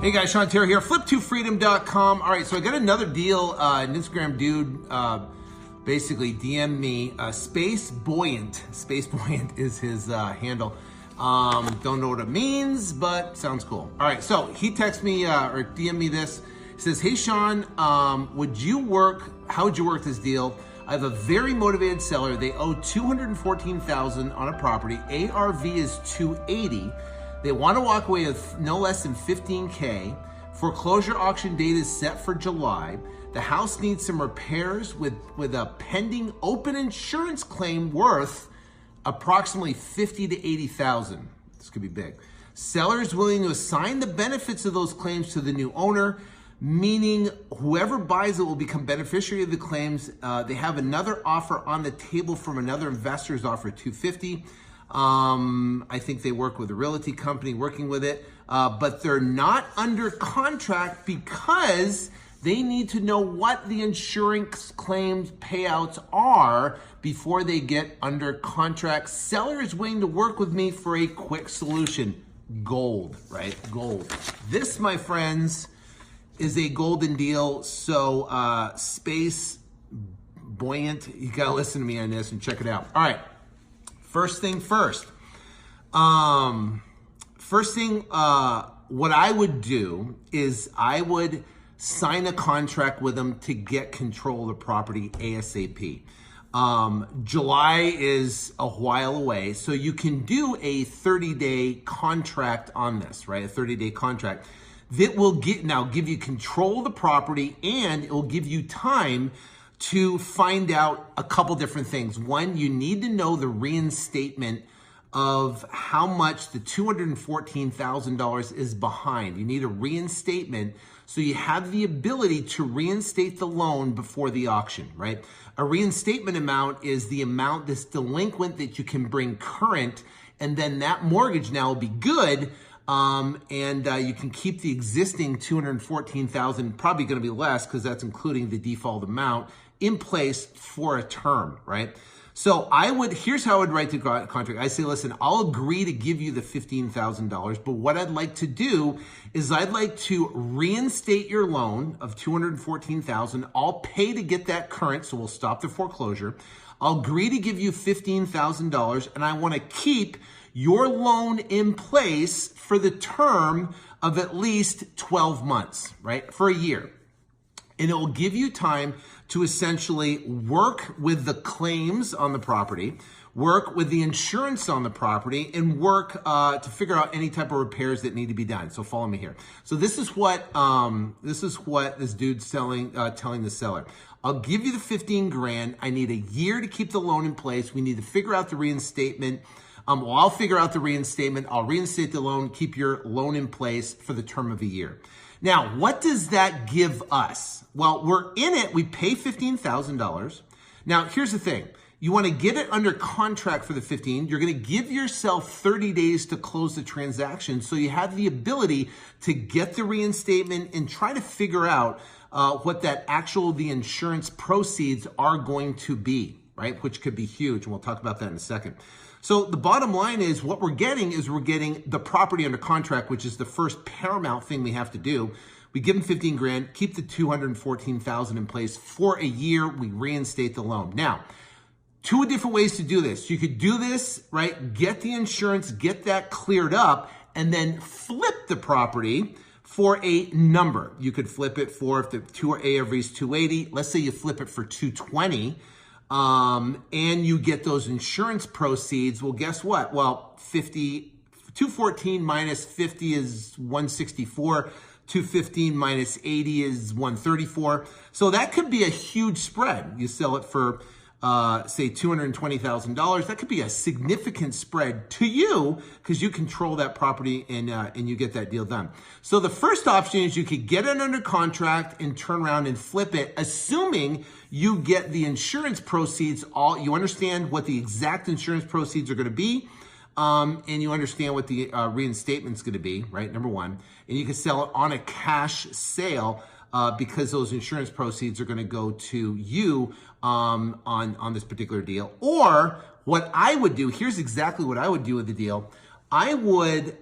Hey guys, Sean Terry here, Flip2Freedom.com. All right, so I got another deal. An Instagram dude basically DM'd me. Space Buoyant is his handle. Don't know what it means, but sounds cool. All right, so he texted me or DM'd me this. He says, "Hey Sean, how would you work this deal? I have a very motivated seller. They owe $214,000 on a property. ARV is $280,000. They want to walk away with no less than $15,000. Foreclosure auction date is set for July. The house needs some repairs with a pending open insurance claim worth approximately $50,000 to $80,000. This could be big. Seller is willing to assign the benefits of those claims to the new owner, meaning whoever buys it will become beneficiary of the claims. They have another offer on the table from another investor's offer, $250,000. I think they work with a realty company working with it, but they're not under contract because they need to know what the insurance claims payouts are before they get under contract. Seller is willing to work with me for a quick solution. Gold, right? Gold. This, my friends, is a golden deal. So, Space Buoyant, you gotta listen to me on this and check it out. All right. First thing first. What I would do is I would sign a contract with them to get control of the property ASAP. July is a while away, so you can do a 30-day contract on this, right? A 30-day contract that will give you control of the property, and it will give you time to find out a couple different things. One, you need to know the reinstatement of how much the $214,000 is behind. You need a reinstatement so you have the ability to reinstate the loan before the auction, right? A reinstatement amount is the amount that's delinquent that you can bring current, and then that mortgage now will be good. You can keep the existing $214,000, probably going to be less because that's including the default amount, in place for a term, right? So here's how I would write the contract. I say, listen, I'll agree to give you the $15,000, but what I'd like to do is I'd like to reinstate your loan of $214,000. I'll pay to get that current, so we'll stop the foreclosure. I'll agree to give you $15,000, and I want to keep your loan in place for the term of at least 12 months, right? For a year. And it will give you time to essentially work with the claims on the property, work with the insurance on the property, and work to figure out any type of repairs that need to be done. So follow me here. So this is what this dude's telling the seller. I'll give you the $15,000. I need a year to keep the loan in place. We need to figure out the reinstatement. I'll figure out the reinstatement. I'll reinstate the loan, keep your loan in place for the term of a year. Now, what does that give us? Well, we're in it. We pay $15,000. Now, here's the thing. You want to get it under contract for the $15,000. You're going to give yourself 30 days to close the transaction, so you have the ability to get the reinstatement and try to figure out what the insurance proceeds are going to be, right? Which could be huge, and we'll talk about that in a second. So the bottom line is what we're getting the property under contract, which is the first paramount thing we have to do. We give them $15,000, keep the $214,000 in place for a year. We reinstate the loan. Now, two different ways to do this. You could do this, right? Get the insurance, get that cleared up, and then flip the property for a number. You could flip it for, if the ARV is $280, let's say you flip it for $220. And you get those insurance proceeds. Well, guess what? Well, 214 minus 50 is 164. 215 minus 80 is 134. So that could be a huge spread. You sell it for, say, $220,000. That could be a significant spread to you because you control that property and you get that deal done. So the first option is you could get it under contract and turn around and flip it, assuming you get the insurance proceeds. You understand what the exact insurance proceeds are going to be, and you understand what the reinstatement is going to be, right? Number one, and you can sell it on a cash sale because those insurance proceeds are going to go to you on this particular deal. Or what I would do, here's exactly what I would do with the deal. I would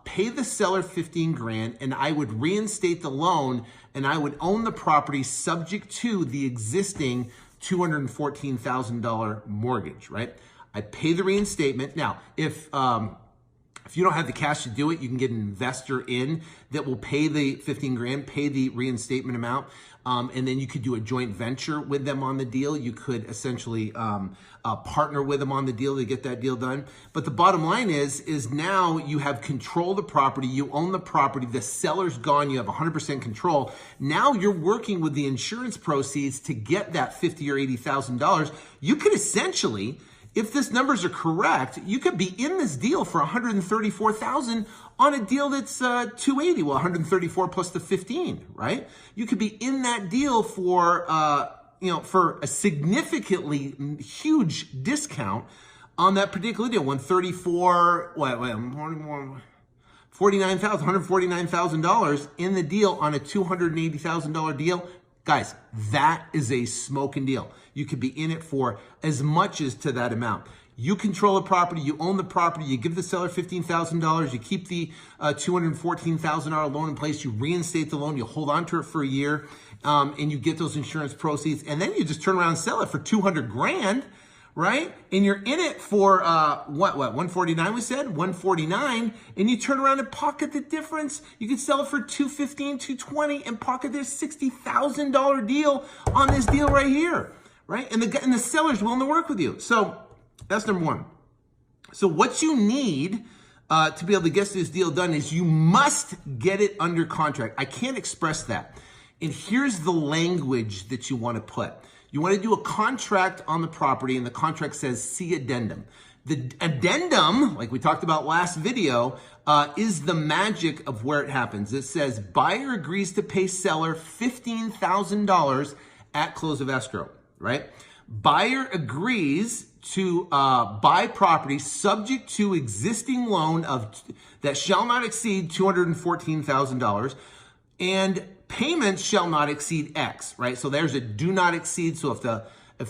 pay the seller 15 grand, and I would reinstate the loan, and I would own the property subject to the existing $214,000 mortgage, right? I pay the reinstatement. Now, if you don't have the cash to do it, you can get an investor in that will pay the 15 grand, pay the reinstatement amount, and then you could do a joint venture with them on the deal. You could essentially partner with them on the deal to get that deal done. But the bottom line is now you have control of the property, you own the property, the seller's gone, you have 100% control. Now you're working with the insurance proceeds to get that $50,000 or $80,000. You could essentially, if these numbers are correct, you could be in this deal for $134,000 on a deal that's $280. Well, 134 plus the 15, right? You could be in that deal for for a significantly huge discount on that particular deal. 134, $149,000 in the deal on a $280,000 deal. Guys, that is a smoking deal. You could be in it for as much as to that amount. You control the property, you own the property, you give the seller $15,000, you keep the $214,000 loan in place, you reinstate the loan, you hold on to it for a year, and you get those insurance proceeds, and then you just turn around and sell it for 200 grand, right? And you're in it for 149 we said, 149, and you turn around and pocket the difference. You could sell it for 215, 220, and pocket this $60,000 deal on this deal right here, right? And the seller's willing to work with you. So that's number one. So what you need to be able to get this deal done is you must get it under contract. I can't express that. And here's the language that you want to put. You want to do a contract on the property, and the contract says, see addendum. The addendum, like we talked about last video, is the magic of where it happens. It says, buyer agrees to pay seller $15,000 at close of escrow, right? Buyer agrees to buy property subject to existing loan that shall not exceed $214,000, and payments shall not exceed X, right? So there's a do not exceed. So if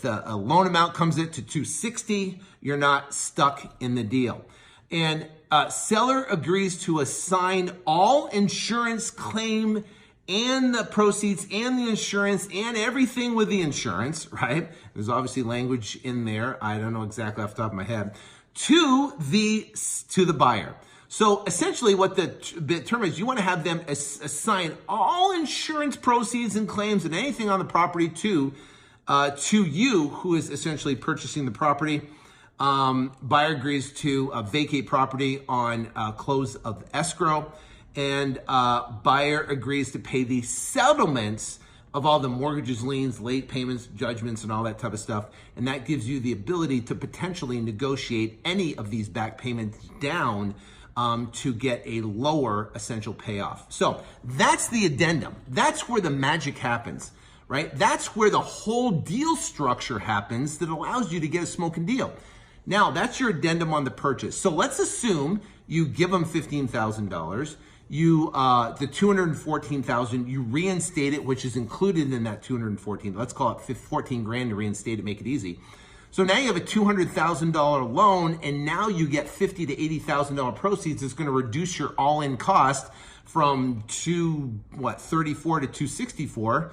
the loan amount comes in to 260, you're not stuck in the deal. And seller agrees to assign all insurance claim and the proceeds and the insurance and everything with the insurance, right? There's obviously language in there. I don't know exactly off the top of my head, to the buyer. So essentially what the term is, you want to have them assign all insurance proceeds and claims and anything on the property to you, who is essentially purchasing the property. Buyer agrees to vacate property on close of escrow, and buyer agrees to pay the settlements of all the mortgages, liens, late payments, judgments, and all that type of stuff. And that gives you the ability to potentially negotiate any of these back payments down to get a lower essential payoff. So that's the addendum. That's where the magic happens, right? That's where the whole deal structure happens that allows you to get a smoking deal. Now, that's your addendum on the purchase. So let's assume you give them $15,000. The $214,000, you reinstate it, which is included in that $214,000. Let's call it 14 grand to reinstate it, make it easy. So now you have a $200,000 loan, and now you get $50,000 to $80,000 proceeds. It's going to reduce your all-in cost from 34 to 264.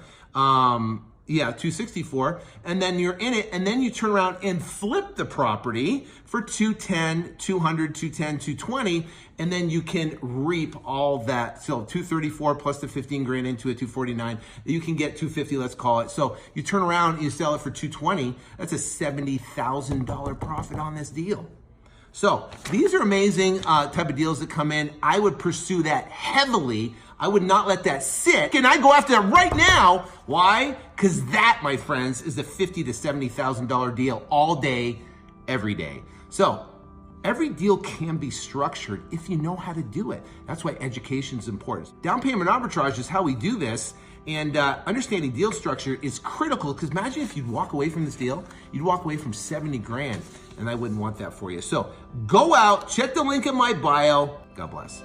264, and then you're in it, and then you turn around and flip the property for 210, 200, 210, 220, and then you can reap all that. So 234 plus the 15 grand into a 249, you can get 250, let's call it. So you turn around and you sell it for 220, that's a $70,000 profit on this deal. So these are amazing type of deals that come in. I would pursue that heavily. I would not let that sit. And I go after that right now. Why? Because that, my friends, is a $50,000 to $70,000 deal all day, every day. So every deal can be structured if you know how to do it. That's why education is important. Down payment arbitrage is how we do this. And understanding deal structure is critical, because imagine if you'd walk away from this deal, you'd walk away from 70 grand, and I wouldn't want that for you. So go out, check the link in my bio. God bless.